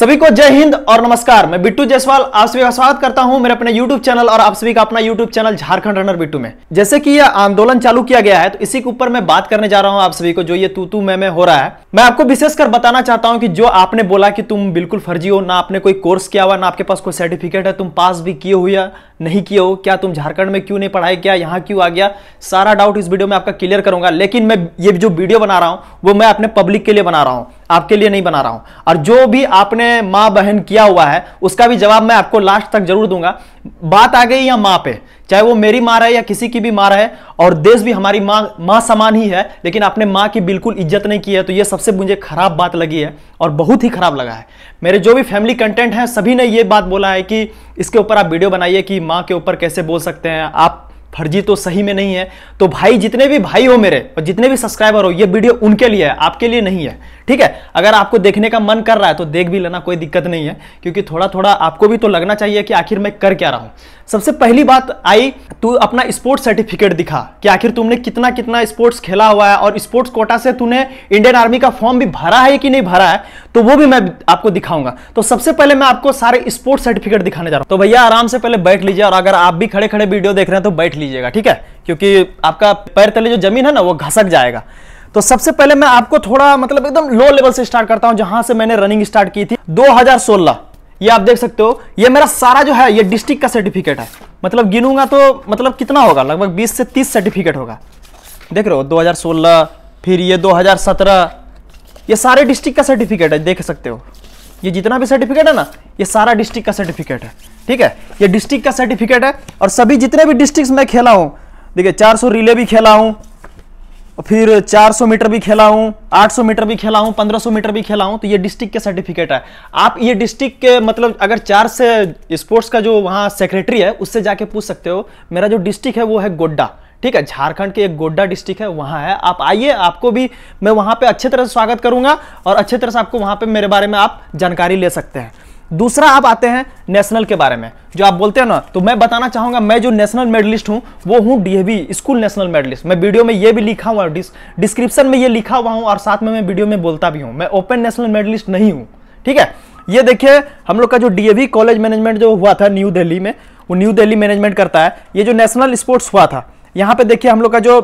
सभी को जय हिंद और नमस्कार। मैं बिट्टू जायसवाल आप सभी का स्वागत करता हूं मेरे अपने YouTube चैनल और आप सभी का अपना YouTube channel Jharkhand runner Bittu में। जैसे कि यह आंदोलन चालू किया गया है तो इसी के ऊपर मैं बात करने जा रहा हूं आप सभी को। जो ये तू मैं हो रहा है, मैं आपको विशेषकर बताना चाहता हूं कि जो आपने बोला कि तुम बिल्कुल फर्जी हो, ना आपने कोई कोर्स किया हुआ, ना आपके पास कोई सर्टिफिकेट है, तुम पास भी किए हो या नहीं किए हो, क्या तुम झारखंड में क्यों नहीं पढ़ाई किया, यहाँ क्यों आ गया, सारा डाउट इस वीडियो में आपका क्लियर करूंगा। लेकिन मैं ये जो वीडियो बना रहा हूं वो मैं अपने पब्लिक के लिए बना रहा हूं, आपके लिए नहीं बना रहा हूं। और जो भी आपने माँ बहन किया हुआ है उसका भी जवाब मैं आपको लास्ट तक जरूर दूंगा। बात आ गई या माँ पे, चाहे वो मेरी माँ रहे या किसी की भी माँ रहे, और देश भी हमारी माँ समान ही है, लेकिन आपने माँ की बिल्कुल इज्जत नहीं की है, तो ये सबसे मुझे खराब बात लगी है और बहुत ही खराब लगा है। मेरे जो भी फैमिली कंटेंट है सभी ने ये बात बोला है कि इसके ऊपर आप वीडियो बनाइए कि माँ के ऊपर कैसे बोल सकते हैं आप, फर्जी तो सही में नहीं है। तो भाई, जितने भी भाई हो मेरे और जितने भी सब्सक्राइबर हो, ये वीडियो उनके लिए है, आपके लिए नहीं है, ठीक है। अगर आपको देखने का मन कर रहा है तो देख भी लेना, कोई दिक्कत नहीं है, क्योंकि थोड़ा थोड़ा आपको भी तो लगना चाहिए कि आखिर मैं कर क्या रहा हूं। सबसे पहली बात आई, तू अपना स्पोर्ट्स सर्टिफिकेट दिखा कि आखिर तुमने कितना कितना स्पोर्ट्स खेला हुआ है और स्पोर्ट्स कोटा से तूने इंडियन आर्मी का फॉर्म भी भरा है कि नहीं भरा है, तो वो भी मैं आपको दिखाऊंगा। तो सबसे पहले मैं आपको सारे स्पोर्ट्स सर्टिफिकेट दिखाने जा रहा हूं। तो भैया आराम से पहले बैठ लीजिए, और अगर आप भी खड़े खड़े वीडियो देख रहे हैं तो बैठ लीजिएगा, ठीक है, क्योंकि आपका पैर तले जो जमीन है ना वो घसक जाएगा। तो सबसे पहले मैं आपको थोड़ा मतलब एकदम लो लेवल से स्टार्ट करता हूं, जहां से मैंने रनिंग स्टार्ट की थी 2016। ये आप देख सकते हो, ये मेरा सारा जो है ये डिस्ट्रिक्ट का सर्टिफिकेट है। मतलब गिनूंगा तो मतलब कितना होगा, लगभग 20 से 30 सर्टिफिकेट होगा। देख रहे हो, 2016, फिर ये 2017, ये सारे डिस्ट्रिक्ट का सर्टिफिकेट है, देख सकते हो। ये जितना भी सर्टिफिकेट है ना, ये सारा डिस्ट्रिक्ट का सर्टिफिकेट है, ठीक है। ये डिस्ट्रिक्ट का सर्टिफिकेट है, और सभी जितने भी डिस्ट्रिक्ट में खेला हूं, देखिए 400 रिले भी खेला हूं, फिर 400 मीटर भी खेला हूं, 800 मीटर भी खेला हूं, 1500 मीटर भी खेला हूं, तो ये डिस्ट्रिक्ट के सर्टिफिकेट है। आप ये डिस्ट्रिक्ट के मतलब अगर 4 से स्पोर्ट्स का जो वहां सेक्रेटरी है उससे जाके पूछ सकते हो। मेरा जो डिस्ट्रिक्ट है वो है गोड्डा, ठीक है, झारखंड के एक गोड्डा डिस्ट्रिक्ट है, वहां है। आप आइए, आपको भी मैं वहां पे अच्छे तरह से स्वागत करूंगा और अच्छे तरह से आपको वहां पे मेरे बारे में आप जानकारी ले सकते हैं। दूसरा, आप आते हैं नेशनल के बारे में, जो आप बोलते हैं ना, तो मैं बताना चाहूंगा मैं जो नेशनल मेडलिस्ट हूं वो हूं डीएवी स्कूल नेशनल मेडलिस्ट। मैं वीडियो में ये भी लिखा हुआ, डिस्क्रिप्शन में ये लिखा हुआ हूं, और साथ में मैं वीडियो में बोलता भी हूं, मैं ओपन नेशनल मेडलिस्ट नहीं हूं, ठीक है। ये देखिए, हम लोग का जो डीएवी कॉलेज मैनेजमेंट जो हुआ था न्यू दिल्ली में, वो न्यू दिल्ली मैनेजमेंट करता है। ये जो नेशनल स्पोर्ट्स हुआ था, यहाँ पे देखिए हम लोग का जो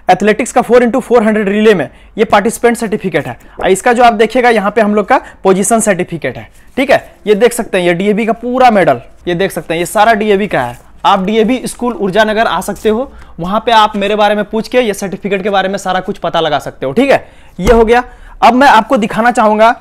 एथलेटिक्स का 4x400 रिले में ये पार्टिसिपेंट सर्टिफिकेट है। इसका जो आप देखिएगा यहाँ पे हम लोग का पोजीशन सर्टिफिकेट है, ठीक है। ये देख सकते हैं, ये डीएवी का पूरा मेडल, ये देख सकते हैं, ये सारा डीएवी का है। आप डीएवी स्कूल ऊर्जानगर आ सकते हो, वहां पे आप मेरे बारे में पूछ के ये सर्टिफिकेट के बारे में सारा कुछ पता लगा सकते हो, ठीक है। ये हो गया। अब मैं आपको दिखाना चाहूंगा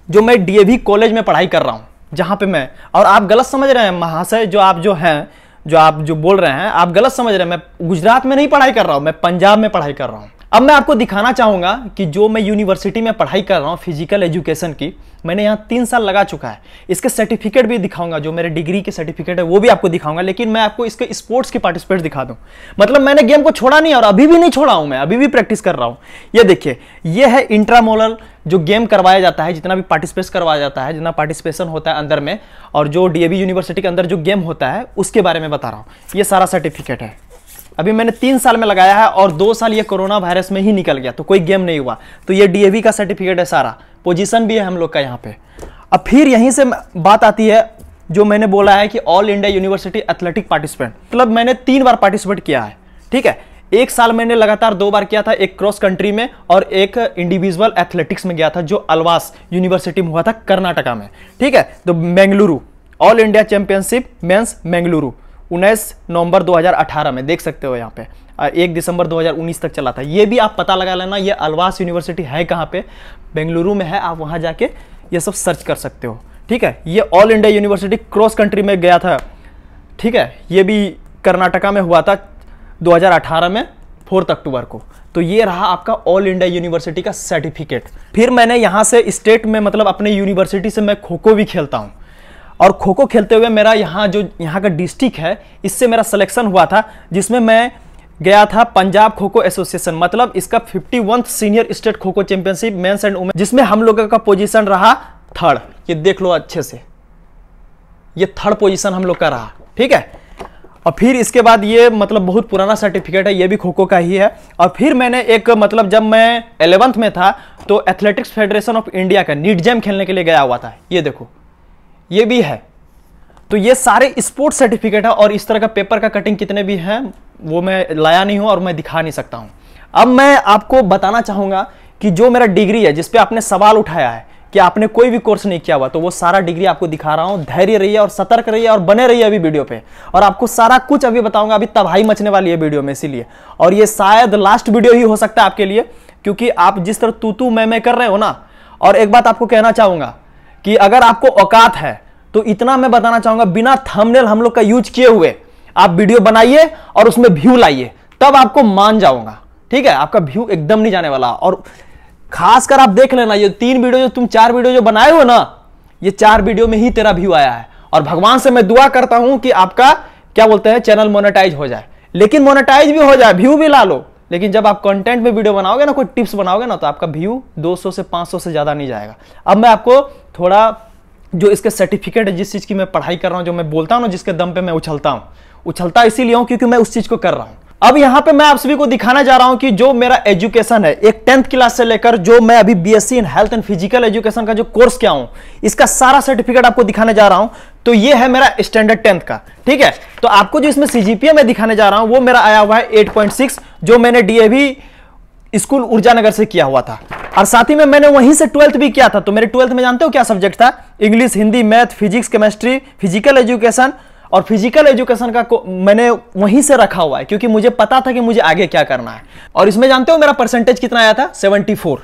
जो मैं डीएवी कॉलेज में पढ़ाई कर रहा हूं, जहां पे मैं, और आप गलत समझ रहे हैं महाशय, जो आप जो बोल रहे हैं, आप गलत समझ रहे हैं। मैं गुजरात में नहीं पढ़ाई कर रहा हूं, मैं पंजाब में पढ़ाई कर रहा हूं। अब मैं आपको दिखाना चाहूंगा कि जो मैं यूनिवर्सिटी में पढ़ाई कर रहा हूं फिजिकल एजुकेशन की, मैंने यहां 3 साल लगा चुका है। इसके सर्टिफिकेट भी दिखाऊंगा, जो मेरे डिग्री के सर्टिफिकेट है वो भी आपको दिखाऊंगा, लेकिन मैं आपको इसके स्पोर्ट्स के पार्टिसिपेट दिखा दूं। मतलब मैंने गेम को छोड़ा नहीं, और अभी भी नहीं छोड़ा हूं, मैं अभी भी प्रैक्टिस कर रहा हूं। ये देखिए, ये है इंट्रामोलर जो गेम करवाया जाता है, जितना भी पार्टिसिपेट करवाया जाता है, जितना पार्टिसिपेशन होता है अंदर में, और जो डीएवी यूनिवर्सिटी के अंदर जो गेम होता है उसके बारे में बता रहा हूं। ये सारा सर्टिफिकेट है, अभी मैंने 3 साल में लगाया है, और 2 साल ये कोरोना वायरस में ही निकल गया, तो कोई गेम नहीं हुआ। तो ये डीएवी का सर्टिफिकेट है, सारा पोजीशन भी है हम लोग का यहाँ पे। अब फिर यहीं से बात आती है, जो मैंने बोला है कि all India university athletic participant, मतलब मैंने 3 बार पार्टिसिपेट किया है, ठीक है। 1 साल मैंने लगातार 2 बार किया था, एक क्रॉस कंट्री में और एक इंडिविजुअल एथलेटिक्स में गया था, जो अलवास यूनिवर्सिटी में हुआ था कर्नाटका में, ठीक है। तो Bengaluru all India championship men's Bengaluru 19 November 2018 में, देख सकते हो यहाँ पे, 1 दिसंबर 2019 तक चला था। ये भी आप पता लगा लेना, ये अलवास यूनिवर्सिटी है कहाँ पे, बेंगलुरु में है, आप वहाँ जाके ये सब सर्च कर सकते हो, ठीक है। ये all India university cross country में गया था, ठीक है, ये भी कर्नाटका में हुआ था 2018 में 4 अक्टूबर को। तो ये रहा आपका ऑल इंडिया यूनिवर्सिटी का सर्टिफिकेट। फिर मैंने यहाँ से स्टेट में, मतलब अपने यूनिवर्सिटी से मैं खो खो भी खेलता हूँ, और खो खो खेलते हुए मेरा यहाँ का डिस्ट्रिक्ट है, इससे मेरा सिलेक्शन हुआ था, जिसमें मैं गया था पंजाब खो खो एसोसिएशन, मतलब इसका 51th senior state kho kho championship mains and women, जिसमें हम लोगों का पोजीशन रहा 3rd। ये देख लो अच्छे से, ये 3rd पोजीशन हम लोग का रहा, ठीक है। और फिर इसके बाद ये मतलब बहुत पुराना सर्टिफिकेट है, ये भी खो खो का ही है। और फिर मैंने एक मतलब जब मैं 11th में था तो एथलेटिक्स फेडरेशन ऑफ इंडिया का नीट जेम खेलने के लिए गया हुआ था, ये देखो ये भी है। तो ये सारे स्पोर्ट्स सर्टिफिकेट है और इस तरह का पेपर का कटिंग कितने भी हैं वो मैं लाया नहीं हूं और मैं दिखा नहीं सकता हूं। अब मैं आपको बताना चाहूंगा कि जो मेरा डिग्री है जिसपे आपने सवाल उठाया है कि आपने कोई भी कोर्स नहीं किया हुआ, तो वो सारा डिग्री आपको दिखा रहा हूं। धैर्य रहिए और सतर्क रहिए और बने रहिए अभी वीडियो पे, और आपको सारा कुछ अभी बताऊंगा। अभी तबाही मचने वाली है वीडियो में इसीलिए, और ये शायद लास्ट वीडियो ही हो सकता है आपके लिए, क्योंकि आप जिस तरह तू मैं कर रहे हो ना। और एक बात आपको कहना चाहूंगा कि अगर आपको औकात है तो इतना मैं बताना चाहूंगा, बिना थंबनेल हम लोग का यूज किए हुए आप वीडियो बनाइए और उसमें व्यू लाइए, तब आपको मान जाऊंगा, ठीक है। आपका व्यू एकदम नहीं जाने वाला। और खासकर आप देख लेना, ये 3 वीडियो जो तुम 4 वीडियो जो बनाए हो ना, ये 4 वीडियो में ही तेरा व्यू आया है। और भगवान से मैं दुआ करता हूं कि आपका क्या बोलते हैं चैनल मोनेटाइज हो जाए, लेकिन मोनेटाइज भी हो जाए, व्यू भी ला लो, लेकिन जब आप कंटेंट में वीडियो बनाओगे ना, कोई टिप्स बनाओगे ना, तो आपका व्यू 200 से 500 से ज्यादा नहीं जाएगा। अब मैं आपको थोड़ा जो इसके सर्टिफिकेट है, जिस चीज की मैं पढ़ाई कर रहा हूं, जो मैं बोलता हूं ना, जिसके दम पे मैं उछलता इसीलिए हूं क्योंकि मैं उस चीज को कर रहा हूं। अब यहां पे मैं आप सभी को दिखाना जा रहा हूं कि जो मेरा एजुकेशन है, एक 10th क्लास से लेकर जो मैं अभी BSc in health and physical education का जो कोर्स किया हूं, इसका सारा सर्टिफिकेट आपको दिखाने जा रहा हूं। तो ये है मेरा स्टैंडर्ड 10th का, ठीक है। तो आपको जो इसमें सीजीपीए मैं दिखाने जा रहा हूं वो मेरा आया हुआ है 8.6, जो मैंने डीएवी स्कूल ऊर्जानगर से किया हुआ था। और साथ ही में मैंने वहीं से 12th भी किया था। तो मेरे 12th में जानते हो क्या सब्जेक्ट था? English, Hindi, math, physics, chemistry, physical education. और फिजिकल एजुकेशन का मैंने वहीं से रखा हुआ है क्योंकि मुझे पता था कि मुझे आगे क्या करना है। और इसमें जानते हो मेरा परसेंटेज कितना आया था? 74।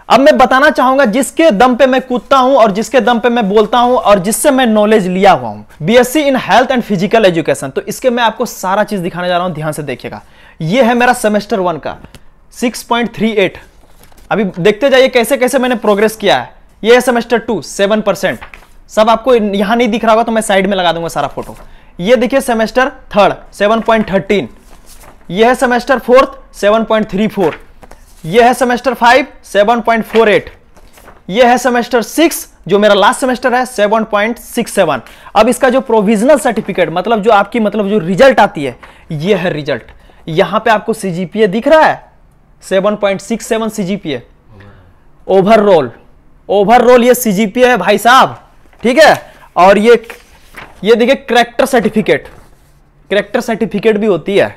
अब मैं बताना चाहूंगा जिसके दम पे मैं कूदता हूं और जिसके दम पे मैं बोलता हूं और जिससे मैं नॉलेज लिया हुआ हूं, BSc in health and physical education. तो इसके मैं आपको सारा चीज दिखाने जा रहा हूं, ध्यान से देखिएगा। यह है मेरा सेमेस्टर 1 का 6.38। अभी देखते जाइए कैसे कैसे मैंने प्रोग्रेस किया है। यह है सेमेस्टर 2 7%। सब आपको यहां नहीं दिख रहा होगा तो मैं साइड में लगा दूंगा सारा फोटो। ये देखिए सेमेस्टर 3 7.13। यह है सेमेस्टर 4 7.34। यह है सेमेस्टर 5 7.48। यह है सेमेस्टर 6 जो मेरा लास्ट सेमेस्टर है 7.67। अब इसका जो प्रोविजनल सर्टिफिकेट मतलब जो आपकी मतलब जो रिजल्ट आती है, यह है रिजल्ट। यहां पे आपको सीजीपीए दिख रहा है 7.67 सीजीपीए ओवरऑल ये सीजीपीए है भाई साहब, ठीक है। और ये देखिए कैरेक्टर सर्टिफिकेट भी होती है।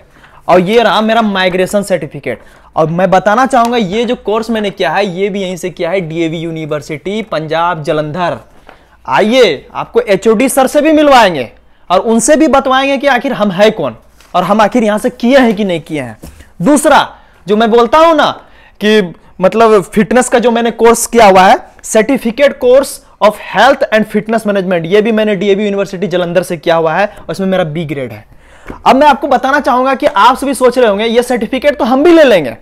और ये रहा मेरा माइग्रेशन सर्टिफिकेट। और मैं बताना चाहूंगा ये जो कोर्स मैंने किया है ये भी यहीं से किया है, डीएवी यूनिवर्सिटी पंजाब जलंधर। आइए आपको एचओडी सर से भी मिलवाएंगे और उनसे भी बतवाएंगे कि आखिर हम है कौन और हम आखिर यहां से किए हैं कि नहीं किए हैं। दूसरा जो मैं बोलता हूं ना कि मतलब फिटनेस का जो मैंने कोर्स किया हुआ है, certificate course of health and fitness management, ये भी मैंने डीएवी यूनिवर्सिटी जलंधर से किया हुआ है और इसमें मेरा बी ग्रेड है। अब मैं आपको बताना चाहूंगा कि आप सभी सोच रहे होंगे ये सर्टिफिकेट तो हम भी ले लेंगे,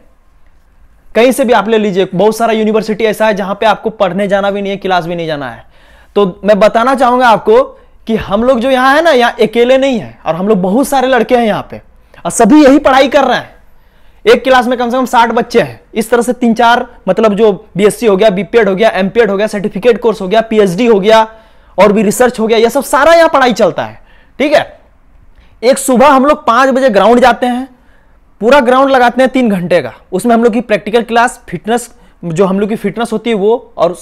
कहीं से भी आप ले लीजिए। बहुत सारा यूनिवर्सिटी ऐसा है जहां पे आपको पढ़ने जाना भी नहीं है, क्लास भी नहीं जाना है। तो मैं बताना चाहूंगा आपको कि हम लोग जो यहां है ना, यहां अकेले नहीं है और हम लोग बहुत सारे लड़के हैं यहां पे और सभी यही पढ़ाई कर रहे हैं। एक क्लास में कम से कम 60 बच्चे हैं। इस तरह से 3-4 मतलब जो बीएससी हो गया, बीपीएड हो गया, एमपीएड हो गया, सर्टिफिकेट कोर्स हो गया, पीएचडी हो गया और भी रिसर्च हो गया, यह सब सारा यहां पढ़ाई चलता है, ठीक है। एक सुबह हम लोग 5 बजे ग्राउंड जाते हैं, पूरा ग्राउंड लगाते हैं 3 घंटे का। उसमें हम लोग की प्रैक्टिकल क्लास, फिटनेस जो हम लोग की फिटनेस होती है वो, और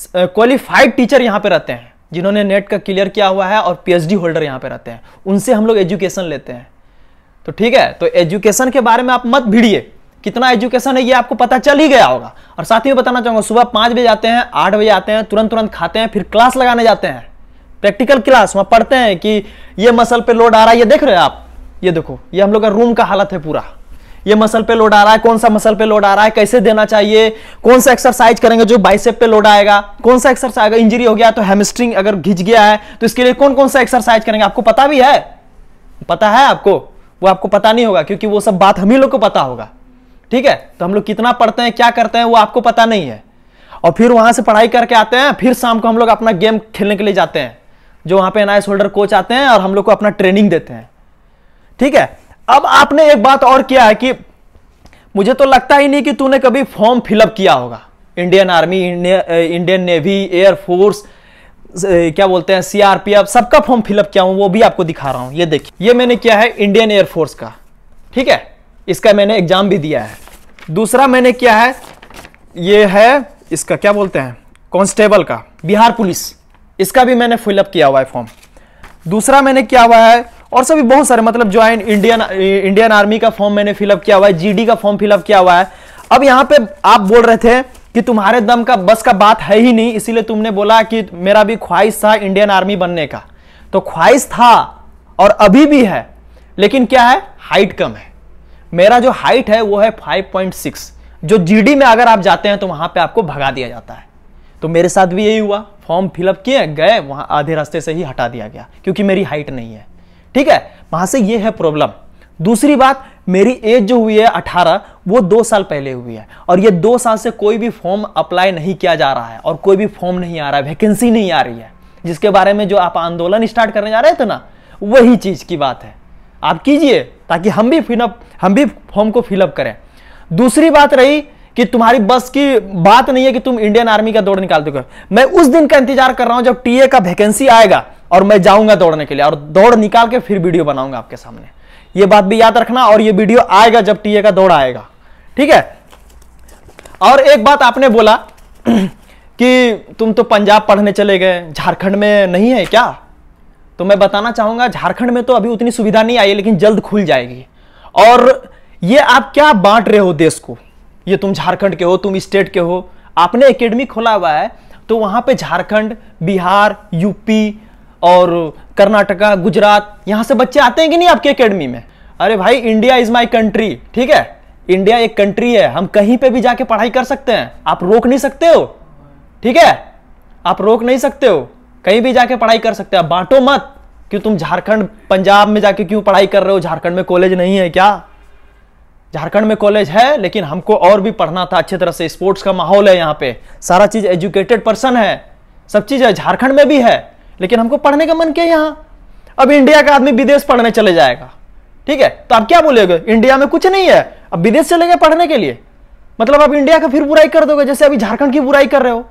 क्वालिफाइड टीचर यहां पे रहते हैं जिन्होंने नेट का क्लियर किया हुआ है और पीएचडी होल्डर यहां पे रहते हैं, उनसे हम लोग एजुकेशन लेते हैं। तो ठीक है, तो एजुकेशन के बारे में आप मत भिड़िए, कितना एजुकेशन है ये आपको पता चल ही गया होगा। और साथ ही में बताना चाहूंगा सुबह 5 बजे आते हैं, 8 बजे आते हैं, तुरंत खाते हैं, फिर क्लास लगाने जाते हैं, प्रैक्टिकल क्लास। वहां पढ़ते हैं कि ये मसल पे लोड आ रहा है, ये देख रहे हैं आप, ये देखो ये हम लोग का रूम का हालत है पूरा। ये मसल पे लोड आ रहा है, कौन सा मसल पे लोड आ रहा है, कैसे देना चाहिए, कौन सा एक्सरसाइज करेंगे जो बाइसेप पे लोड आएगा, कौन सा एक्सरसाइज, अगर इंजरी हो गया तो हैमस्ट्रिंग अगर घिंच गया है तो इसके लिए कौन कौन सा एक्सरसाइज करेंगे, आपको पता भी है? पता है आपको? वो आपको पता नहीं होगा क्योंकि वो सब बात हम ही लोग को पता होगा, ठीक है। तो हम लोग कितना पढ़ते हैं, क्या करते हैं, वो आपको पता नहीं है। और फिर वहां से पढ़ाई करके आते हैं, फिर शाम को हम लोग अपना गेम खेलने के लिए जाते हैं, जो वहां पे एनआईएस होल्डर कोच आते हैं और हम लोग को अपना ट्रेनिंग देते हैं, ठीक है। अब आपने एक बात और किया है कि मुझे तो लगता ही नहीं कि तूने कभी फॉर्म फिलअप किया होगा, Indian army, Indian navy, air force, क्या बोलते हैं सीआरपीएफ, सबका फॉर्म फिलअप किया हूं, वो भी आपको दिखा रहा हूं। ये देखिए, ये मैंने किया है इंडियन एयरफोर्स का, ठीक है, इसका मैंने एग्जाम भी दिया है। दूसरा मैंने किया है, ये है इसका क्या बोलते हैं कांस्टेबल का, बिहार पुलिस, इसका भी मैंने फिलअप किया हुआ है फॉर्म। दूसरा मैंने किया हुआ है, और सभी बहुत सारे, मतलब ज्वाइन इंडियन आर्मी का फॉर्म मैंने फिलअप किया हुआ है, जीडी का फॉर्म फिलअप किया हुआ है। अब यहां पे आप बोल रहे थे कि तुम्हारे दम का बस का बात है ही नहीं, इसीलिए तुमने बोला कि मेरा भी ख्वाहिश था इंडियन आर्मी बनने का। तो ख्वाहिश था और अभी भी है, लेकिन क्या है, हाइट कम है। मेरा जो हाइट है वो है 5.6, जो जीडी में अगर आप जाते हैं तो वहां पे आपको भगा दिया जाता है। तो मेरे साथ भी यही हुआ, फॉर्म फिलअप किए गए, वहां आधे रास्ते से ही हटा दिया गया क्योंकि मेरी हाइट नहीं है, ठीक है, वहां से ये है प्रॉब्लम। दूसरी बात, मेरी एज जो हुई है 18, वो 2 साल पहले हुई है, और ये 2 साल से कोई भी फॉर्म अप्लाई नहीं किया जा रहा है और कोई भी फॉर्म नहीं आ रहा है, वैकेंसी नहीं आ रही है, जिसके बारे में जो आप आंदोलन स्टार्ट करने जा रहे थे ना, वही चीज की बात है। आप कीजिए ताकि हम भी फॉर्म को फिलअप करें। दूसरी बात रही कि तुम्हारी बस की बात नहीं है कि तुम इंडियन आर्मी का दौड़ निकाल दोगे। मैं उस दिन का इंतजार कर रहा हूं जब टीए का वैकेंसी आएगा और मैं जाऊंगा दौड़ने के लिए, और दौड़ निकाल के फिर वीडियो बनाऊंगा आपके सामने। ये बात भी याद रखना, और ये वीडियो आएगा जब टीए का दौड़ आएगा, ठीक है। और एक बात आपने बोला कि तुम तो पंजाब पढ़ने चले गए, झारखंड में नहीं है क्या? तो मैं बताना चाहूंगा, झारखंड में तो अभी उतनी सुविधा नहीं आई है, लेकिन जल्द खुल जाएगी। और ये आप क्या बांट रहे हो देश को, ये तुम झारखंड के हो, तुम स्टेट के हो, आपने एकेडमी खोला हुआ है, तो वहां पे झारखंड, बिहार, यूपी और कर्नाटका, गुजरात, यहां से बच्चे आते हैं कि नहीं आपके एकेडमी में? अरे भाई, इंडिया इज माई कंट्री, ठीक है, इंडिया एक कंट्री है, हम कहीं पे भी जाके पढ़ाई कर सकते हैं, आप रोक नहीं सकते हो, ठीक है, आप रोक नहीं सकते हो, कहीं भी जाके पढ़ाई कर सकते हो। बांटो मत कि तुम झारखंड पंजाब में जाके क्यों पढ़ाई कर रहे हो, झारखंड में कॉलेज नहीं है क्या? झारखंड में कॉलेज है, लेकिन हमको और भी पढ़ना था अच्छे तरह से, स्पोर्ट्स का माहौल है यहाँ पे, सारा चीज एजुकेटेड पर्सन है, सब चीज है, झारखंड में भी है, लेकिन हमको पढ़ने का मन किया यहाँ। अब इंडिया का आदमी विदेश पढ़ने चले जाएगा, ठीक है, तो आप क्या बोलेगे, इंडिया में कुछ नहीं है, अब विदेश चले गए पढ़ने के लिए, मतलब आप इंडिया का फिर बुराई कर दोगे, जैसे अभी झारखंड की बुराई कर रहे हो।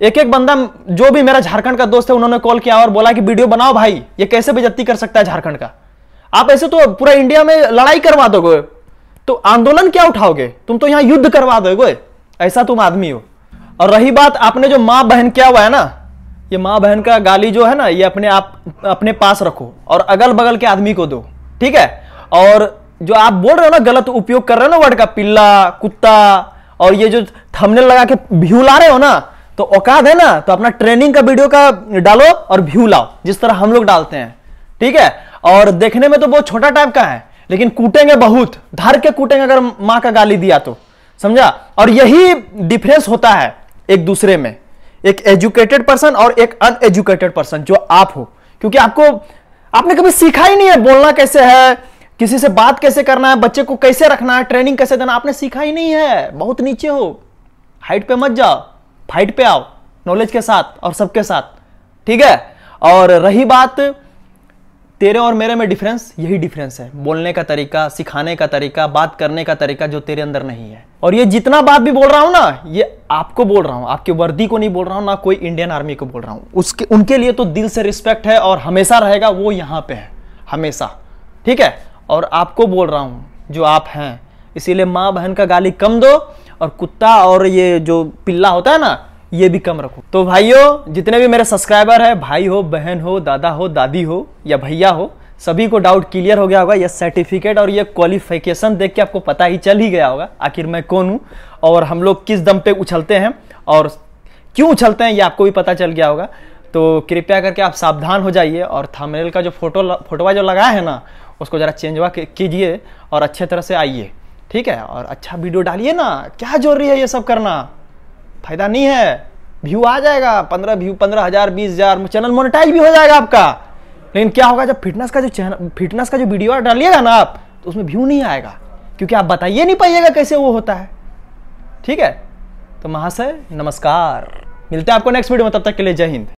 एक बंदा, जो भी मेरा झारखंड का दोस्त है, उन्होंने कॉल किया और बोला कि वीडियो बनाओ भाई, ये कैसे बेइज्जती कर सकता है झारखंड का, आप ऐसे तो पूरा इंडिया में लड़ाई करवा दोगे, तो आंदोलन क्या उठाओगे, तुम तो यहां युद्ध करवा दोगे, ऐसा तुम आदमी हो। और रही बात, आपने जो मां बहन किया हुआ है ना, ये मां बहन का गाली जो है ना, ये अपने पास रखो और अगल बगल के आदमी को दो, ठीक है। और जो आप बोल रहे हो ना, गलत उपयोग कर रहे हो ना वर्ड का, पिल्ला, कुत्ता, और ये जो थंबनेल लगा के व्यू ला रहे हो ना, तो औकात है ना, तो अपना ट्रेनिंग का वीडियो का डालो और व्यू लाओ, जिस तरह हम लोग डालते हैं, ठीक है। और देखने में तो बहुत छोटा टाइप का है, लेकिन कूटेंगे बहुत, धर के कूटेंगे अगर मां का गाली दिया तो, समझा। और यही डिफरेंस होता है एक दूसरे में, एक एजुकेटेड पर्सन और एक अनएजुकेटेड पर्सन जो आप हो, क्योंकि आपने कभी सीखा ही नहीं है बोलना कैसे है, किसी से बात कैसे करना है, बच्चे को कैसे रखना है, ट्रेनिंग कैसे देना, आपने सीखा ही नहीं है, बहुत नीचे हो। हाइट पे मत जाओ, फाइट पे आओ, नॉलेज के साथ और सबके साथ, ठीक है। और रही बात तेरे और मेरे में डिफरेंस, यही डिफरेंस है, बोलने का तरीका, सिखाने का तरीका, बात करने का तरीका, जो तेरे अंदर नहीं है। और ये जितना बात भी बोल रहा हूं ना, ये आपको बोल रहा हूं, आपके वर्दी को नहीं बोल रहा हूं, ना कोई इंडियन आर्मी को बोल रहा हूं, उनके लिए तो दिल से रिस्पेक्ट है और हमेशा रहेगा, वो यहां पे है हमेशा, ठीक है। और आपको बोल रहा हूं जो आप हैं, इसीलिए माँ बहन का गाली कम दो, और कुत्ता और ये जो पिल्ला होता है ना, ये भी कम रखो। तो भाइयों, जितने भी मेरे सब्सक्राइबर हैं, भाई हो, बहन हो, दादा हो, दादी हो या भैया हो, सभी को डाउट क्लियर हो गया होगा। ये सर्टिफिकेट और ये क्वालिफिकेशन देख के आपको पता ही चल ही गया होगा आखिर मैं कौन हूं और हम लोग किस दम पे उछलते हैं और क्यों उछलते हैं, ये आपको भी पता चल गया होगा। तो कृपया करके आप सावधान हो जाइए, और थंबनेल का जो फोटोवा जो लगाया है ना, उसको जरा चेंजवा कीजिए और अच्छे तरह से आइए, ठीक है। और अच्छा वीडियो डालिए ना, क्या जरूरी है ये सब करना, फायदा नहीं है। व्यू आ जाएगा, 15,000 20,000, चैनल मोनेटाइज भी हो जाएगा आपका। लेकिन क्या होगा, जब फिटनेस का जो वीडियो डालिएगा ना आप, तो उसमें व्यू नहीं आएगा, क्योंकि आप बताइए नहीं पाइएगा कैसे वो होता है, ठीक है। तो महाशय नमस्कार, मिलते हैं आपको नेक्स्ट वीडियो में, तब तक के लिए जय हिंद।